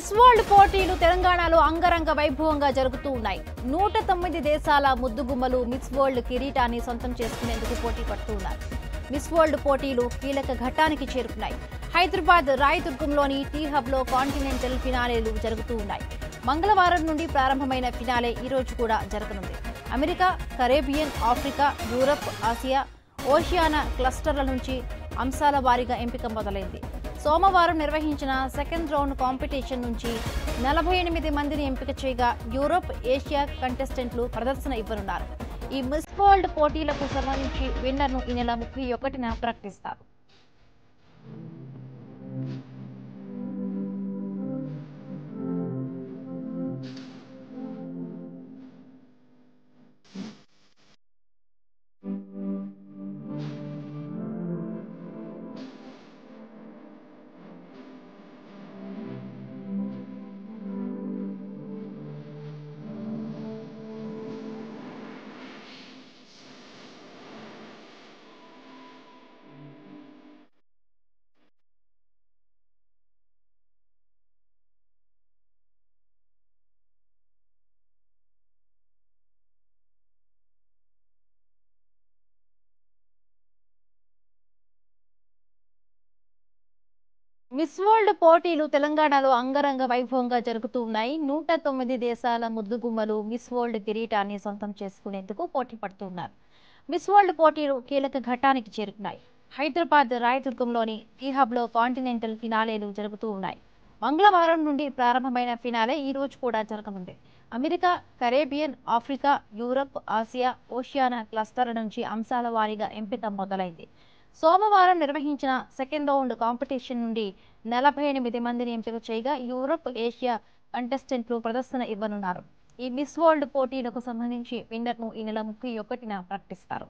Miss world పోటీలు తెలంగాణలో అంగరంగ వైభవంగా జరుగుతూ ఉన్నాయి. 109 దేశాల ముద్దుగుమ్మలు మిస్ వరల్డ్ కిరీటాన్ని సొంతం చేసుకునేందుకు పోటీ పడుతున్నారు. మిస్ వరల్డ్ పోటీలు కీలక ఘట్టానికి చేరుకున్నాయి. హైదరాబాద్ రాయదుర్గంలోని టీ హబ్ లో కాంటినెంటల్ ఫినాలేలు జరుగుతూ ఉన్నాయి. మంగళవారం నుండి ప్రారంభమైన ఫినాలే ఈ రోజు కూడా జరగనుంది. America, Caribbean, Africa, Europe, Asia, Oceania క్లస్టర్ల నుంచి అంశాల వారీగా ఎంపిక మొదలైంది. సోమవారం నిర్వహించిన సెకండ్ రౌండ్ కాంపిటీషన్ నుంచి 48 మందిని ఎంపిక చేయగా యూరోప్, ఏషియా కంటెస్టెంట్లు ప్రదర్శన ఇవ్వనున్నారు. ఈ మిస్ వరల్డ్ పోటీలకు సంబంధించి విన్నర్ను ఈ నెల 31న ప్రకటిస్తారు. మిస్ వరల్డ్ పోటీలు తెలంగాణలో అంగరంగ వైభవంగా జరుగుతూ ఉన్నాయి. 109 దేశాల ముద్దుగుమ్మలు మిస్ వరల్డ్ కిరీటాన్ని సొంతం చేసుకునేందుకు పోటీ పడుతున్నారు. మిస్ వరల్డ్ పోటీలు కీలక ఘట్టానికి చేరుకున్నాయి. హైదరాబాద్ రాయదుర్గంలోని టీ హబ్ లో కాంటినెంటల్ ఫినాలేలు జరుగుతూ ఉన్నాయి. మంగళవారం నుండి ప్రారంభమైన ఫినాలే ఈ రోజు కూడా జరగనుంది. America, Caribbean, Africa, Europe, Asia, Oceania క్లస్టర్ల నుంచి అంశాల వారీగా ఎంపిక మొదలైంది. సోమవారం నిర్వహించిన సెకండ్ రౌండ్ కాంపిటీషన్ నుండి 48 మందిని ఎంపిక చేయగా యూరప్, ఏషియా కంటెస్టెంట్లు ప్రదర్శన ఇవ్వనున్నారు. ఈ మిస్ వరల్డ్ పోటీలకు సంబంధించి విన్నర్ను ఈ నెల 31న ప్రకటిస్తారు.